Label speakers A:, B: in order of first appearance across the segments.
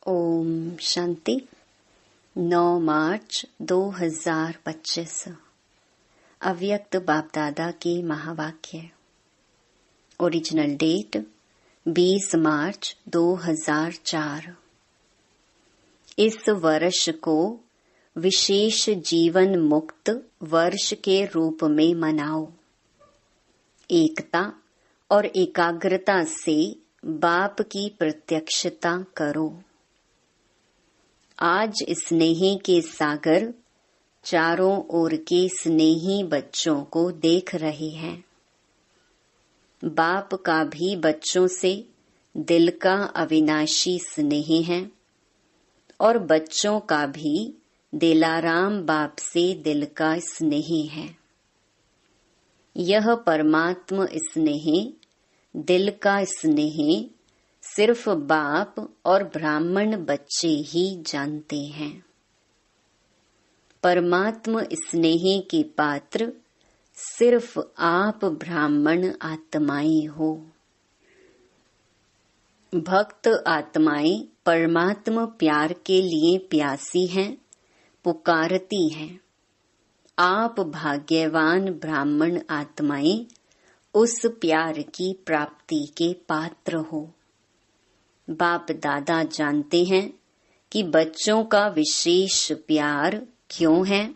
A: ओम शांति। 9 मार्च 2025 अव्यक्त बाप दादा के महावाक्य। ओरिजिनल डेट 20 मार्च 2004। इस वर्ष को विशेष जीवन मुक्त वर्ष के रूप में मनाओ। एकता और एकाग्रता से बाप की प्रत्यक्षता करो। आज स्नेही के सागर चारों ओर के स्नेही बच्चों को देख रहे हैं। बाप का भी बच्चों से दिल का अविनाशी स्नेह है और बच्चों का भी दिलाराम बाप से दिल का स्नेह है। यह परमात्म स्नेह, दिल का स्नेह सिर्फ बाप और ब्राह्मण बच्चे ही जानते हैं। परमात्म स्नेह के पात्र सिर्फ आप ब्राह्मण आत्माएं हो। भक्त आत्माएं परमात्म प्यार के लिए प्यासी हैं, पुकारती हैं। आप भाग्यवान ब्राह्मण आत्माएं उस प्यार की प्राप्ति के पात्र हो। बाप दादा जानते हैं कि बच्चों का विशेष प्यार क्यों है,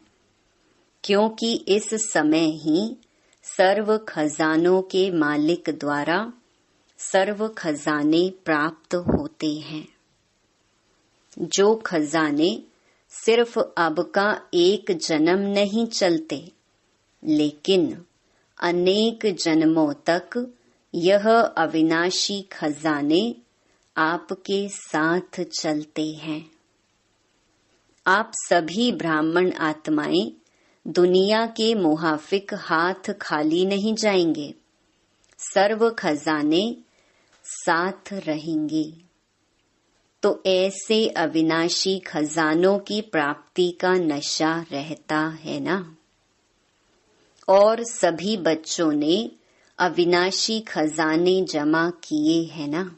A: क्योंकि इस समय ही सर्व खजानों के मालिक द्वारा सर्व खजाने प्राप्त होते हैं। जो खजाने सिर्फ अब का एक जन्म नहीं चलते, लेकिन अनेक जन्मों तक यह अविनाशी खजाने आपके साथ चलते हैं। आप सभी ब्राह्मण आत्माएं दुनिया के मुहाफिक हाथ खाली नहीं जाएंगे। सर्व खजाने साथ रहेंगे। तो ऐसे अविनाशी खजानों की प्राप्ति का नशा रहता है ना। और सभी बच्चों ने अविनाशी खजाने जमा किए हैं ना।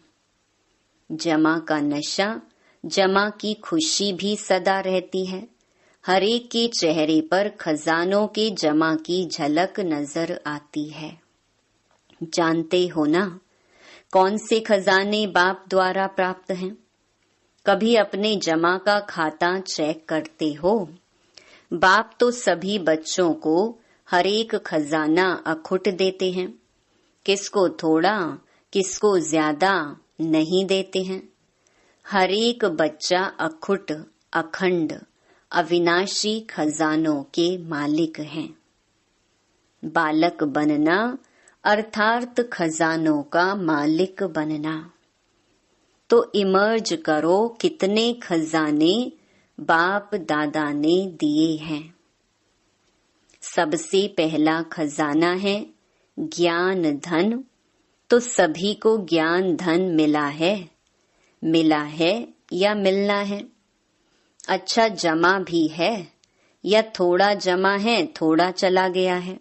A: जमा का नशा, जमा की खुशी भी सदा रहती है। हर एक के चेहरे पर खजानों के जमा की झलक नजर आती है। जानते हो ना कौन से खजाने बाप द्वारा प्राप्त हैं? कभी अपने जमा का खाता चेक करते हो? बाप तो सभी बच्चों को हर एक खजाना अखुट देते हैं। किसको थोड़ा, किसको ज्यादा नहीं देते हैं। हर एक बच्चा अखुट, अखंड, अविनाशी खजानों के मालिक हैं। बालक बनना अर्थात खजानों का मालिक बनना। तो इमर्ज करो कितने खजाने बाप दादा ने दिए हैं। सबसे पहला खजाना है ज्ञान धन। तो सभी को ज्ञान धन मिला है या मिलना है। अच्छा जमा भी है या थोड़ा जमा है, थोड़ा चला गया है।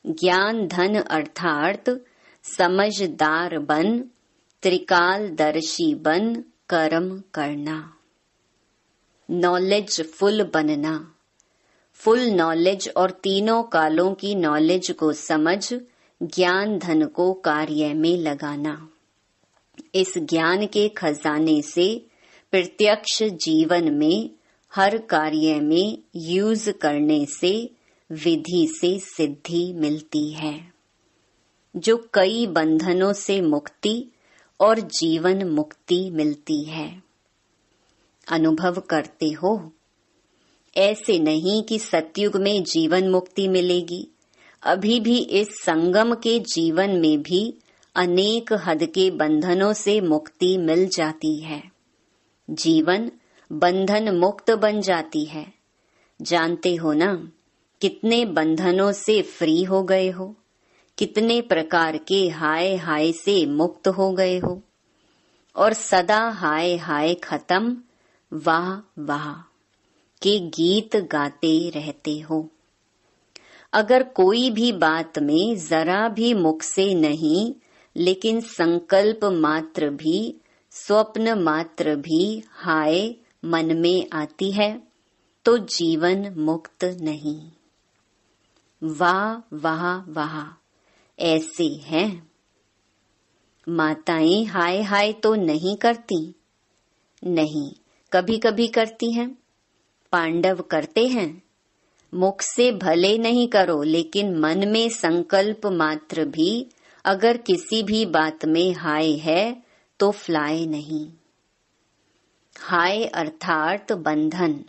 A: ज्ञान धन अर्थात समझदार बन, त्रिकालदर्शी बन कर्म करना। नॉलेज फुल बनना। फुल नॉलेज और तीनों कालों की नॉलेज को समझ ज्ञान धन को कार्य में लगाना। इस ज्ञान के खजाने से प्रत्यक्ष जीवन में हर कार्य में यूज करने से विधि से सिद्धि मिलती है, जो कई बंधनों से मुक्ति और जीवन मुक्ति मिलती है। अनुभव करते हो? ऐसे नहीं कि सतयुग में जीवन मुक्ति मिलेगी। अभी भी इस संगम के जीवन में भी अनेक हद के बंधनों से मुक्ति मिल जाती है। जीवन बंधन मुक्त बन जाती है। जानते हो ना कितने बंधनों से फ्री हो गए हो, कितने प्रकार के हाय हाय से मुक्त हो गए हो और सदा हाय हाय खत्म वाह वाह के गीत गाते रहते हो। अगर कोई भी बात में जरा भी मुख से नहीं लेकिन संकल्प मात्र भी स्वप्न मात्र भी हाय मन में आती है तो जीवन मुक्त नहीं। वाह वाह वाह, ऐसे हैं। माताएं हाय हाय तो नहीं करती? नहीं, कभी कभी करती हैं। पांडव करते हैं। मुख से भले नहीं करो, लेकिन मन में संकल्प मात्र भी अगर किसी भी बात में हाय है तो फ्लाई नहीं। हाय अर्थात बंधन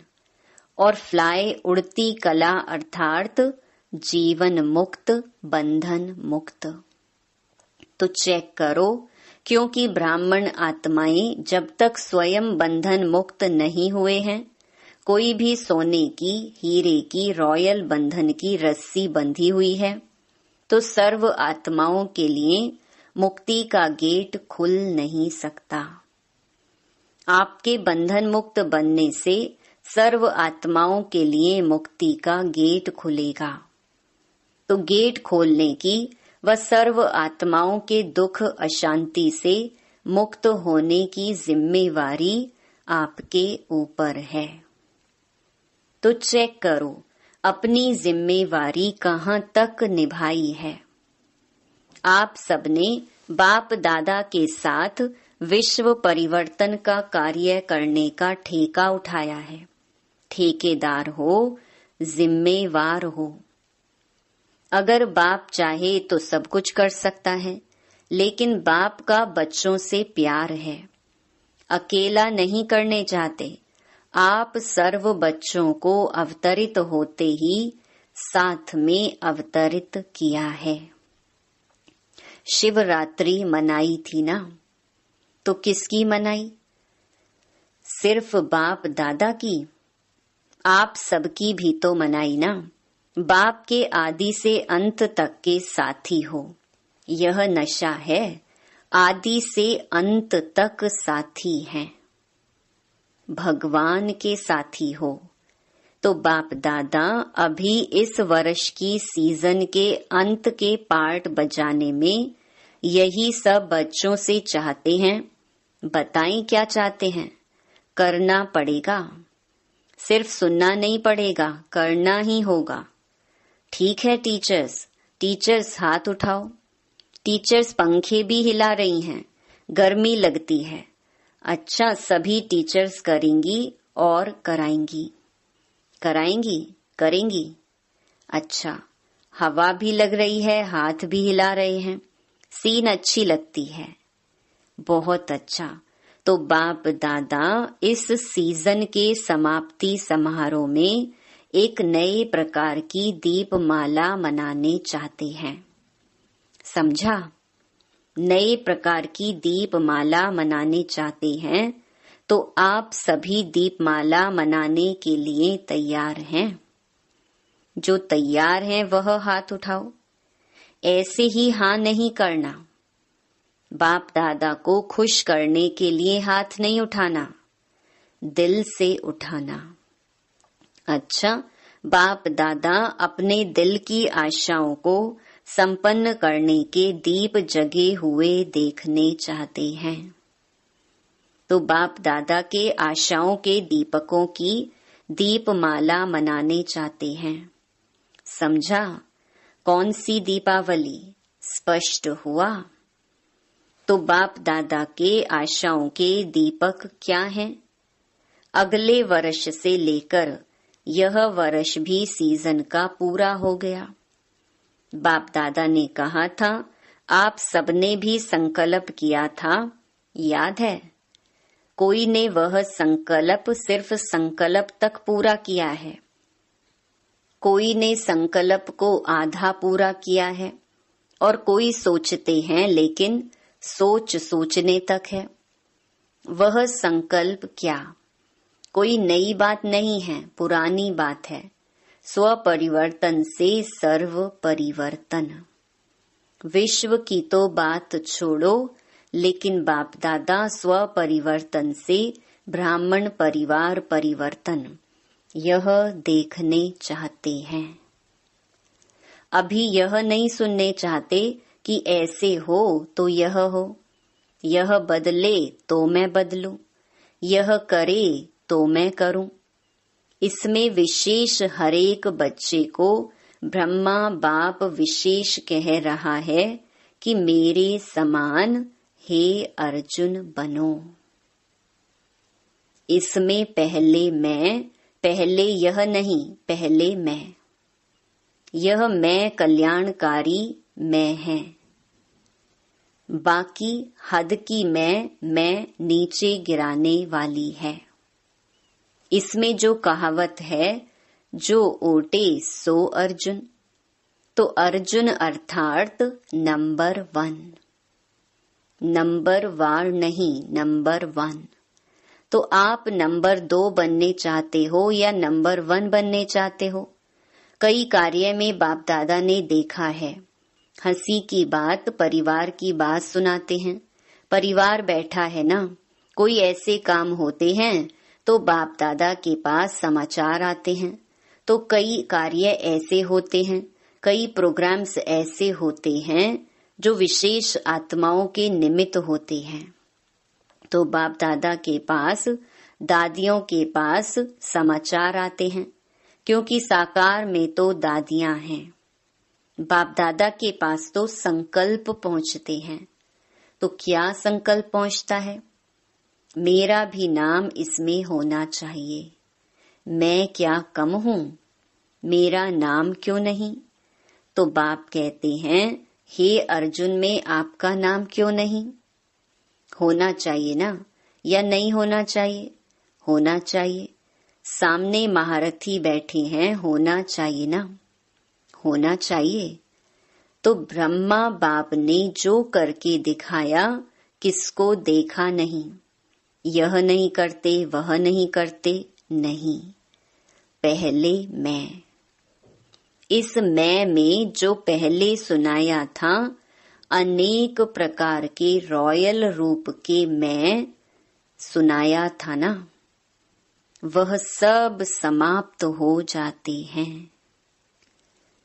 A: और फ्लाई उड़ती कला अर्थात जीवन मुक्त, बंधन मुक्त। तो चेक करो, क्योंकि ब्राह्मण आत्माएं जब तक स्वयं बंधन मुक्त नहीं हुए हैं, कोई भी सोने की, हीरे की, रॉयल बंधन की रस्सी बंधी हुई है, तो सर्व आत्माओं के लिए मुक्ति का गेट खुल नहीं सकता। आपके बंधन मुक्त बनने से सर्व आत्माओं के लिए मुक्ति का गेट खुलेगा। तो गेट खोलने की व सर्व आत्माओं के दुख अशांति से मुक्त होने की जिम्मेवारी आपके ऊपर है। तो चेक करो अपनी जिम्मेवारी कहाँ तक निभाई है। आप सबने बाप दादा के साथ विश्व परिवर्तन का कार्य करने का ठेका उठाया है। ठेकेदार हो, जिम्मेवार हो। अगर बाप चाहे तो सब कुछ कर सकता है, लेकिन बाप का बच्चों से प्यार है। अकेला नहीं करने चाहते। आप सर्व बच्चों को अवतरित होते ही साथ में अवतरित किया है। शिवरात्रि मनाई थी ना, तो किसकी मनाई? सिर्फ बाप दादा की? आप सबकी भी तो मनाई ना। बाप के आदि से अंत तक के साथी हो। यह नशा है, आदि से अंत तक साथी हैं। भगवान के साथी हो। तो बाप दादा अभी इस वर्ष की सीजन के अंत के पार्ट बजाने में यही सब बच्चों से चाहते हैं। बताएं क्या चाहते हैं? करना पड़ेगा। सिर्फ सुनना नहीं पड़ेगा, करना ही होगा। ठीक है टीचर्स, टीचर्स हाथ उठाओ। टीचर्स पंखे भी हिला रही हैं, गर्मी लगती है। अच्छा, सभी टीचर्स करेंगी और कराएंगी। कराएंगी, करेंगी। अच्छा, हवा भी लग रही है, हाथ भी हिला रहे हैं। सीन अच्छी लगती है। बहुत अच्छा। तो बाप दादा इस सीजन के समाप्ति समारोह में एक नए प्रकार की दीपमाला मनाने चाहते हैं। समझा? नए प्रकार की दीपमाला मनाने चाहते हैं, तो आप सभी दीपमाला मनाने के लिए तैयार हैं? जो तैयार हैं वह हाथ उठाओ। ऐसे ही हाँ नहीं करना। बाप दादा को खुश करने के लिए हाथ नहीं उठाना, दिल से उठाना। अच्छा, बाप दादा अपने दिल की आशाओं को संपन्न करने के दीप जगे हुए देखने चाहते हैं। तो बाप दादा के आशाओं के दीपकों की दीपमाला मनाने चाहते हैं। समझा? कौन सी दीपावली? स्पष्ट हुआ? तो बाप दादा के आशाओं के दीपक क्या हैं? अगले वर्ष से लेकर यह वर्ष भी सीजन का पूरा हो गया। बाप दादा ने कहा था, आप सबने भी संकल्प किया था, याद है? कोई ने वह संकल्प सिर्फ संकल्प तक पूरा किया है, कोई ने संकल्प को आधा पूरा किया है, और कोई सोचते हैं लेकिन सोच सोचने तक है। वह संकल्प क्या? कोई नई बात नहीं है, पुरानी बात है। स्व परिवर्तन से सर्व परिवर्तन। विश्व की तो बात छोड़ो, लेकिन बाप दादा स्व परिवर्तन से ब्राह्मण परिवार परिवर्तन यह देखने चाहते हैं। अभी यह नहीं सुनने चाहते कि ऐसे हो तो यह हो, यह बदले तो मैं बदलूं, यह करे तो मैं करूं। इसमें विशेष हरेक बच्चे को ब्रह्मा बाप विशेष कह रहा है कि मेरे समान हे अर्जुन बनो। इसमें पहले मैं, पहले यह नहीं, पहले मैं। यह मैं कल्याणकारी मैं है। बाकी हद की मैं नीचे गिराने वाली है। इसमें जो कहावत है, जो ओटे सो अर्जुन, तो अर्जुन अर्थात नंबर 1, नंबर वार नहीं, नंबर 1। तो आप नंबर 2 बनने चाहते हो या नंबर 1 बनने चाहते हो? कई कार्य में बाप दादा ने देखा है, हंसी की बात, परिवार की बात सुनाते हैं। परिवार बैठा है ना, कोई ऐसे काम होते हैं तो बाप दादा के पास समाचार आते हैं। तो कई कार्य ऐसे होते हैं, कई प्रोग्राम्स ऐसे होते हैं जो विशेष आत्माओं के निमित्त होते हैं। तो बाप दादा के पास, दादियों के पास समाचार आते हैं, क्योंकि साकार में तो दादियां हैं। बाप दादा के पास तो संकल्प पहुंचते हैं। तो क्या संकल्प पहुंचता है? मेरा भी नाम इसमें होना चाहिए। मैं क्या कम हूं? मेरा नाम क्यों नहीं? तो बाप कहते हैं, हे अर्जुन में आपका नाम क्यों नहीं? होना चाहिए ना, या नहीं होना चाहिए? होना चाहिए। सामने महारथी बैठे हैं, होना चाहिए ना, होना चाहिए। तो ब्रह्मा बाप ने जो करके दिखाया, किसको देखा नहीं। यह नहीं करते, वह नहीं करते, नहीं, पहले मैं। इस मैं में जो पहले सुनाया था, अनेक प्रकार के रॉयल रूप के मैं सुनाया था ना, वह सब समाप्त हो जाते हैं।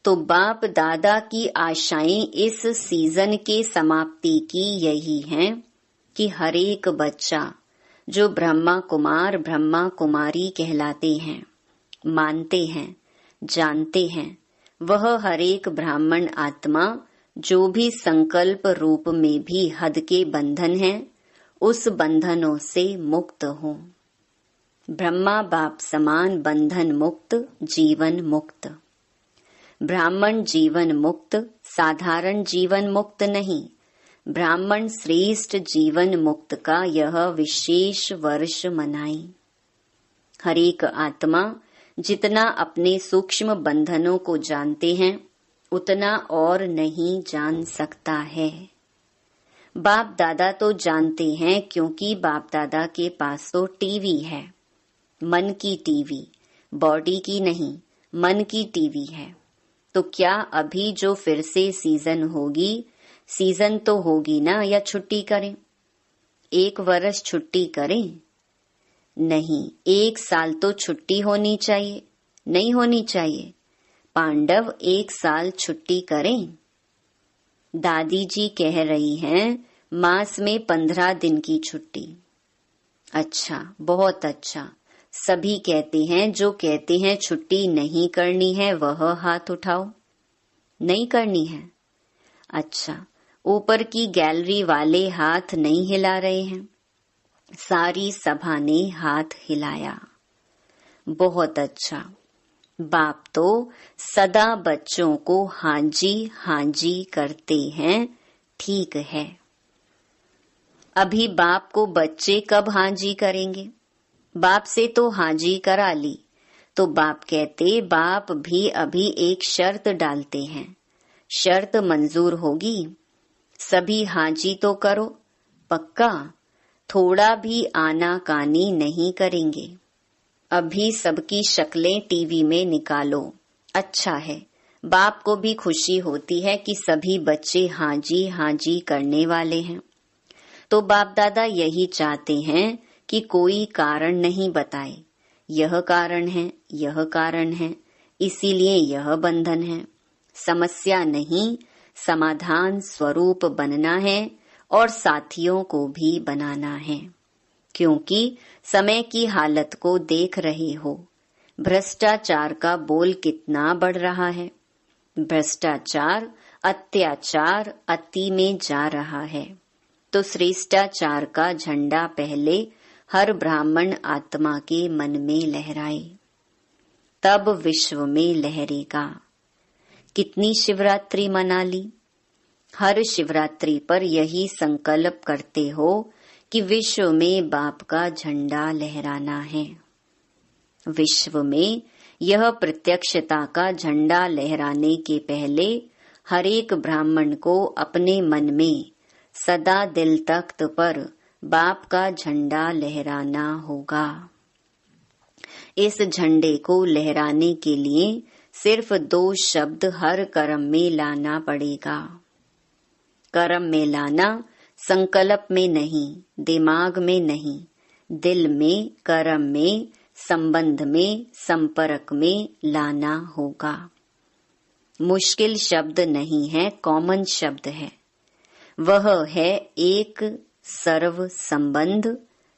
A: तो बाप दादा की आशाएं इस सीजन के समाप्ति की यही हैं कि हर एक बच्चा जो ब्रह्मा कुमार ब्रह्मा कुमारी कहलाते हैं, मानते हैं, जानते हैं, वह हर एक ब्राह्मण आत्मा जो भी संकल्प रूप में भी हद के बंधन हैं, उस बंधनों से मुक्त हो। ब्रह्मा बाप समान बंधन मुक्त, जीवन मुक्त। ब्राह्मण जीवन मुक्त, साधारण जीवन मुक्त नहीं, ब्राह्मण श्रेष्ठ जीवन मुक्त का यह विशेष वर्ष मनाई। हर एक आत्मा जितना अपने सूक्ष्म बंधनों को जानते हैं, उतना और नहीं जान सकता है। बाप दादा तो जानते हैं, क्योंकि बाप दादा के पास तो टीवी है, मन की टीवी, बॉडी की नहीं, मन की टीवी है। तो क्या अभी जो फिर से सीजन होगी, सीजन तो होगी ना, या छुट्टी करें? 1 वर्ष छुट्टी करें? नहीं, 1 साल तो छुट्टी होनी चाहिए, नहीं होनी चाहिए? पांडव 1 साल छुट्टी करें? दादी जी कह रही हैं मास में 15 दिन की छुट्टी। अच्छा, बहुत अच्छा। सभी कहते हैं, जो कहते हैं छुट्टी नहीं करनी है वह हाथ उठाओ। नहीं करनी है? अच्छा, ऊपर की गैलरी वाले हाथ नहीं हिला रहे हैं, सारी सभा ने हाथ हिलाया। बहुत अच्छा। बाप तो सदा बच्चों को हांजी हांजी करते हैं, ठीक है। अभी बाप को बच्चे कब हांजी करेंगे? बाप से तो हांजी करा ली, तो बाप कहते बाप भी अभी एक शर्त डालते हैं, शर्त मंजूर होगी? सभी हांजी तो करो, पक्का? थोड़ा भी आनाकानी नहीं करेंगे। अभी सबकी शक्लें टीवी में निकालो। अच्छा है, बाप को भी खुशी होती है कि सभी बच्चे हांजी हांजी करने वाले हैं। तो बाप दादा यही चाहते हैं कि कोई कारण नहीं बताए, यह कारण है, यह कारण है, इसीलिए यह बंधन है। समस्या नहीं, समाधान स्वरूप बनना है और साथियों को भी बनाना है, क्योंकि समय की हालत को देख रहे हो। भ्रष्टाचार का बोल कितना बढ़ रहा है। भ्रष्टाचार, अत्याचार अति में जा रहा है। तो श्रेष्ठाचार का झंडा पहले हर ब्राह्मण आत्मा के मन में लहराए, तब विश्व में लहरेगा। कितनी शिवरात्रि मना ली। हर शिवरात्रि पर यही संकल्प करते हो कि विश्व में बाप का झंडा लहराना है। विश्व में यह प्रत्यक्षता का झंडा लहराने के पहले हर एक ब्राह्मण को अपने मन में सदा दिल तख्त पर बाप का झंडा लहराना होगा। इस झंडे को लहराने के लिए सिर्फ 2 शब्द हर कर्म में लाना पड़ेगा। कर्म में लाना संकल्प में नहीं, दिमाग में नहीं, दिल में, कर्म में, संबंध में, संपर्क में लाना होगा। मुश्किल शब्द नहीं है, कॉमन शब्द है। वह है एक सर्व संबंध,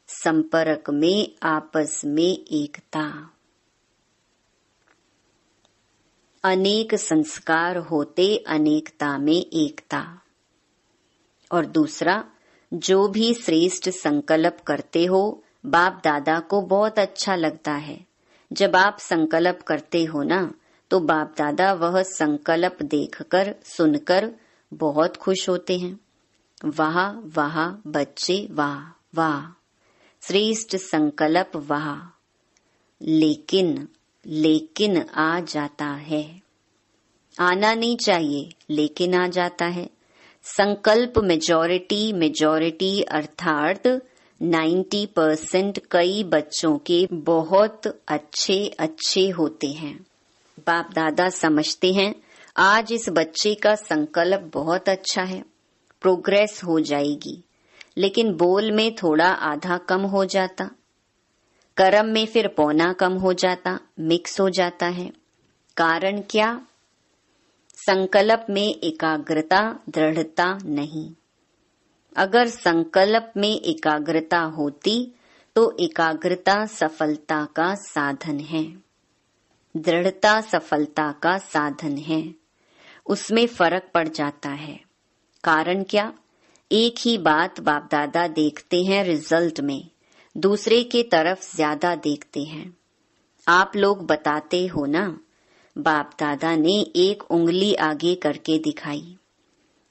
A: संपर्क में आपस में एकता। अनेक संस्कार होते अनेकता में एकता। और दूसरा, जो भी श्रेष्ठ संकल्प करते हो, बाप दादा को बहुत अच्छा लगता है। जब आप संकल्प करते हो ना, तो बाप दादा वह संकल्प देखकर सुनकर बहुत खुश होते हैं। वाह वाह बच्चे, वाह वाह, श्रेष्ठ संकल्प, वाह। लेकिन आ जाता है। आना नहीं चाहिए, लेकिन आ जाता है। संकल्प मेजॉरिटी अर्थात 90% कई बच्चों के बहुत अच्छे होते हैं। बाप दादा समझते हैं आज इस बच्चे का संकल्प बहुत अच्छा है, प्रोग्रेस हो जाएगी। लेकिन बोल में थोड़ा आधा कम हो जाता, कर्म में फिर पौना कम हो जाता, मिक्स हो जाता है। कारण क्या? संकल्प में एकाग्रता, दृढ़ता नहीं। अगर संकल्प में एकाग्रता होती तो एकाग्रता सफलता का साधन है, दृढ़ता सफलता का साधन है। उसमें फर्क पड़ जाता है। कारण क्या? एक ही बात बाप दादा देखते हैं रिजल्ट में, दूसरे के तरफ ज्यादा देखते हैं। आप लोग बताते हो ना, बाप दादा ने एक उंगली आगे करके दिखाई।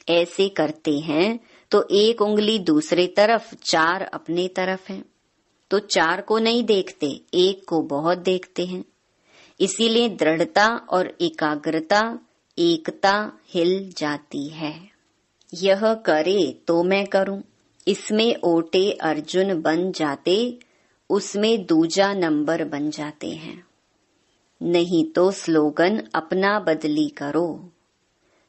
A: ऐसे करते हैं तो एक उंगली दूसरे तरफ, 4 अपने तरफ है। तो 4 को नहीं देखते, एक को बहुत देखते हैं। इसीलिए दृढ़ता और एकाग्रता, एकता हिल जाती है। यह करे तो मैं करूं, इसमें ओटे अर्जुन बन जाते, उसमें दूजा नंबर बन जाते हैं। नहीं तो स्लोगन अपना बदली करो।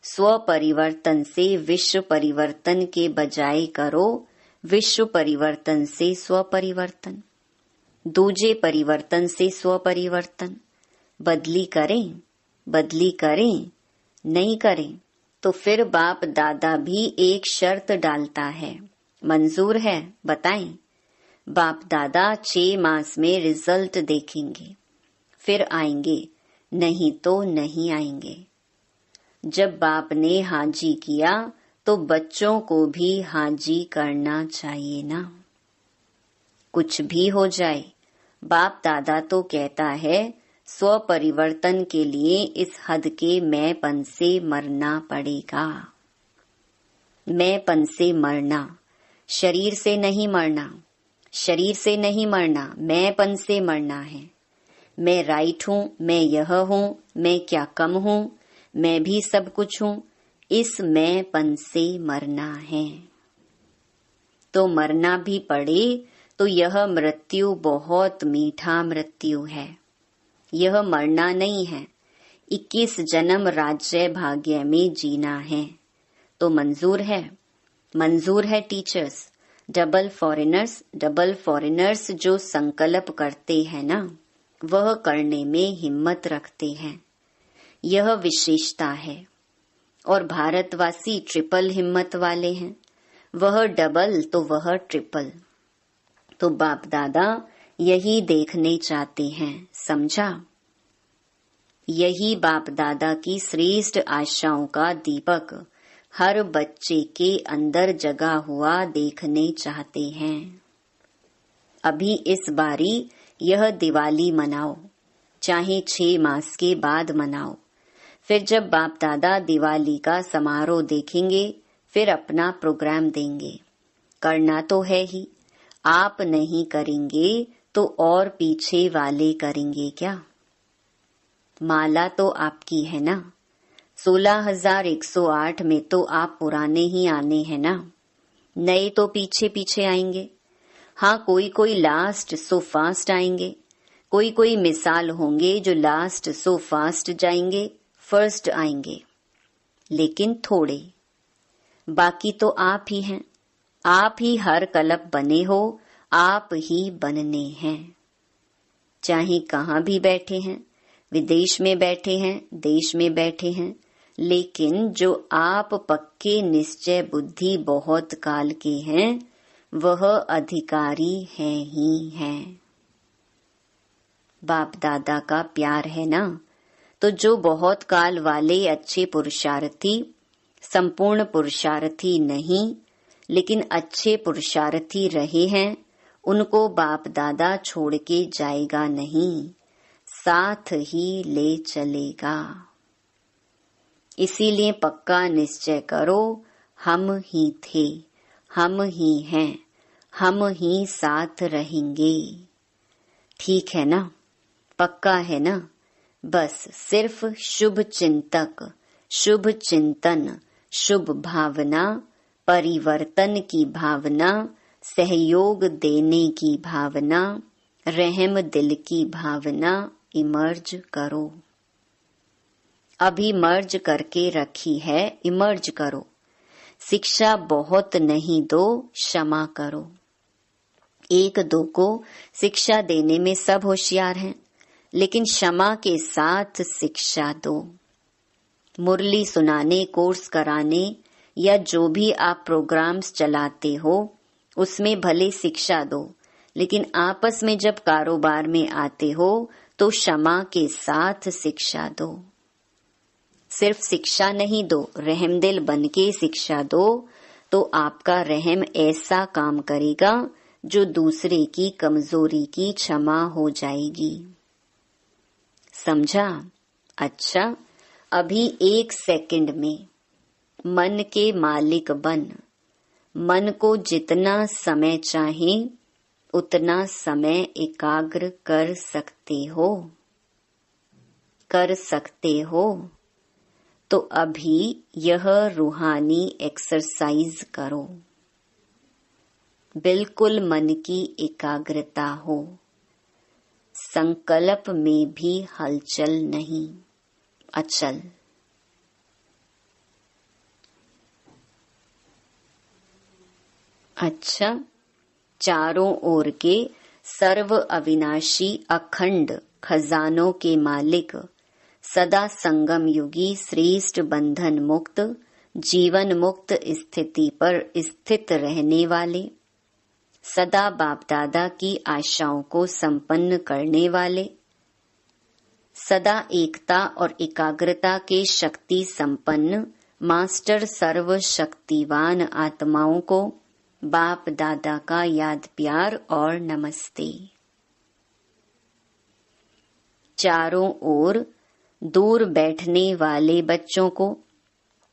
A: स्व परिवर्तन से विश्व परिवर्तन के बजाय करो विश्व परिवर्तन से स्व परिवर्तन, दूजे परिवर्तन से स्व परिवर्तन। बदली करें, नहीं करें तो फिर बाप दादा भी एक शर्त डालता है। मंजूर है? बताएं। बाप दादा 6 मास में रिजल्ट देखेंगे, फिर आएंगे, नहीं तो नहीं आएंगे। जब बाप ने हाजी किया तो बच्चों को भी हाजी करना चाहिए ना। कुछ भी हो जाए, बाप दादा तो कहता है स्व परिवर्तन के लिए इस हद के मैंपन से मरना पड़ेगा। मैंपन से मरना, शरीर से नहीं मरना, शरीर से नहीं मरना, मैंपन से मरना है। मैं राइट हूँ, मैं यह हूँ, मैं क्या कम हूँ, मैं भी सब कुछ हूँ, इस मैंपन से मरना है। तो मरना भी पड़े तो यह मृत्यु बहुत मीठा मृत्यु है। यह मरना नहीं है, 21 जन्म राज्य भाग्य में जीना है। तो मंजूर है? मंजूर है टीचर्स। डबल फॉरेनर्स जो संकल्प करते हैं ना, वह करने में हिम्मत रखते हैं। यह विशेषता है। और भारतवासी ट्रिपल हिम्मत वाले हैं। वह डबल तो वह ट्रिपल। तो बाप दादा यही देखने चाहते हैं, समझा? यही बाप दादा की श्रेष्ठ आशाओं का दीपक हर बच्चे के अंदर जगा हुआ देखने चाहते हैं। अभी इस बारी यह दिवाली मनाओ, चाहे 6 मास के बाद मनाओ। फिर जब बाप दादा दिवाली का समारोह देखेंगे, फिर अपना प्रोग्राम देंगे। करना तो है ही, आप नहीं करेंगे तो और पीछे वाले करेंगे क्या? माला तो आपकी है ना, 16,108 में तो आप पुराने ही आने हैं ना, नए तो पीछे पीछे आएंगे। हाँ, कोई कोई लास्ट सो फास्ट आएंगे, कोई कोई मिसाल होंगे जो लास्ट सो फास्ट जाएंगे, फर्स्ट आएंगे, लेकिन थोड़े। बाकी तो आप ही हैं, आप ही हर कल्प बने हो, आप ही बनने हैं। चाहे कहाँ भी बैठे हैं, विदेश में बैठे हैं, देश में बैठे हैं, लेकिन जो आप पक्के निश्चय बुद्धि बहुत काल के हैं, वह अधिकारी हैं ही हैं। बाप दादा का प्यार है ना, तो जो बहुत काल वाले अच्छे पुरुषार्थी, संपूर्ण पुरुषार्थी नहीं लेकिन अच्छे पुरुषार्थी रहे हैं, उनको बाप दादा छोड़ के जाएगा नहीं, साथ ही ले चलेगा। इसीलिए पक्का निश्चय करो, हम ही थे, हम ही हैं, हम ही साथ रहेंगे। ठीक है ना, पक्का है ना? बस सिर्फ शुभ चिंतक, शुभ चिंतन, शुभ भावना, परिवर्तन की भावना, सहयोग देने की भावना, रहम दिल की भावना इमर्ज करो। अभी मर्ज करके रखी है, इमर्ज करो। शिक्षा बहुत नहीं दो, क्षमा करो। 1-2 को शिक्षा देने में सब होशियार हैं, लेकिन क्षमा के साथ शिक्षा दो। मुरली सुनाने, कोर्स कराने या जो भी आप प्रोग्राम्स चलाते हो, उसमें भले शिक्षा दो, लेकिन आपस में जब कारोबार में आते हो तो क्षमा के साथ शिक्षा दो। सिर्फ शिक्षा नहीं दो, रहमदिल बन के शिक्षा दो, तो आपका रहम ऐसा काम करेगा जो दूसरे की कमजोरी की क्षमा हो जाएगी। समझा? अच्छा, अभी 1 सेकंड में मन के मालिक बन, मन को जितना समय चाहे उतना समय एकाग्र कर सकते हो, कर सकते हो। तो अभी यह रूहानी एक्सरसाइज करो, बिल्कुल मन की एकाग्रता हो, संकल्प में भी हलचल नहीं, अचल। अच्छा, चारों ओर के सर्व अविनाशी अखंड खजानों के मालिक, सदा संगम युगी श्रेष्ठ बंधन मुक्त, जीवन मुक्त स्थिति पर स्थित रहने वाले, सदा बाप दादा की आशाओं को संपन्न करने वाले, सदा एकता और एकाग्रता के शक्ति संपन्न मास्टर सर्व शक्तिवान आत्माओं को बाप दादा का याद प्यार और नमस्ते। चारों ओर दूर बैठने वाले बच्चों को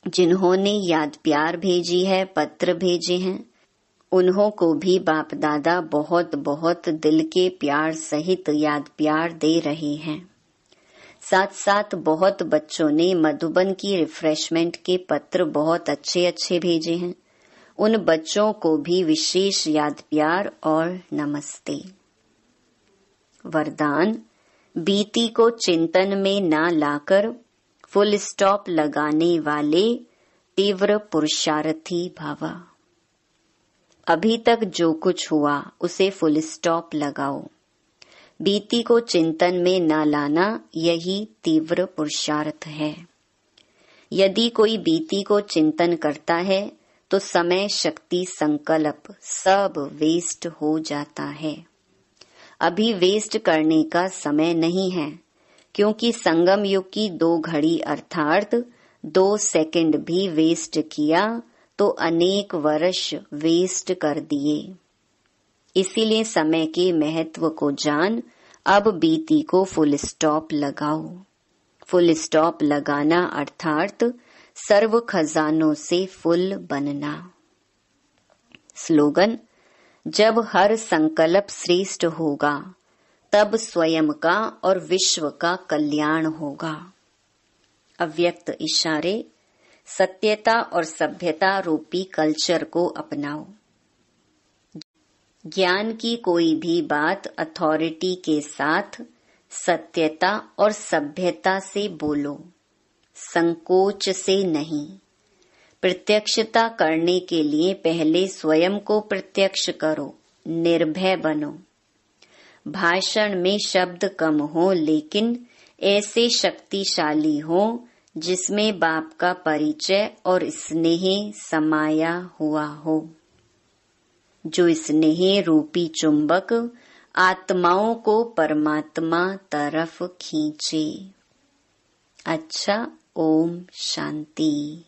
A: जिन्होंने याद प्यार भेजी है, पत्र भेजे हैं, उन्हों को भी बाप दादा बहुत बहुत दिल के प्यार सहित याद प्यार दे रहे हैं। साथ साथ बहुत बच्चों ने मधुबन की रिफ्रेशमेंट के पत्र बहुत अच्छे अच्छे भेजे हैं, उन बच्चों को भी विशेष याद प्यार और नमस्ते। वरदान, बीती को चिंतन में ना लाकर फुल स्टॉप लगाने वाले तीव्र पुरुषार्थी भव। अभी तक जो कुछ हुआ उसे फुल स्टॉप लगाओ। बीती को चिंतन में न लाना यही तीव्र पुरुषार्थ है। यदि कोई बीती को चिंतन करता है तो समय, शक्ति, संकल्प सब वेस्ट हो जाता है। अभी वेस्ट करने का समय नहीं है, क्योंकि संगम युग की 2 घड़ी अर्थात 2 सेकंड भी वेस्ट किया तो अनेक वर्ष वेस्ट कर दिए। इसीलिए समय के महत्व को जान अब बीती को फुल स्टॉप लगाओ। फुल स्टॉप लगाना अर्थात सर्व खजानों से फुल बनना। स्लोगन: जब हर संकल्प श्रेष्ठ होगा तब स्वयं का और विश्व का कल्याण होगा। अव्यक्त इशारे: सत्यता और सभ्यता रूपी कल्चर को अपनाओ। ज्ञान की कोई भी बात अथॉरिटी के साथ सत्यता और सभ्यता से बोलो, संकोच से नहीं। प्रत्यक्षता करने के लिए पहले स्वयं को प्रत्यक्ष करो, निर्भय बनो। भाषण में शब्द कम हो, लेकिन ऐसे शक्तिशाली हो जिसमें बाप का परिचय और स्नेह समाया हुआ हो। जो स्नेह रूपी चुंबक आत्माओं को परमात्मा तरफ खींचे। अच्छा, ओम शांति।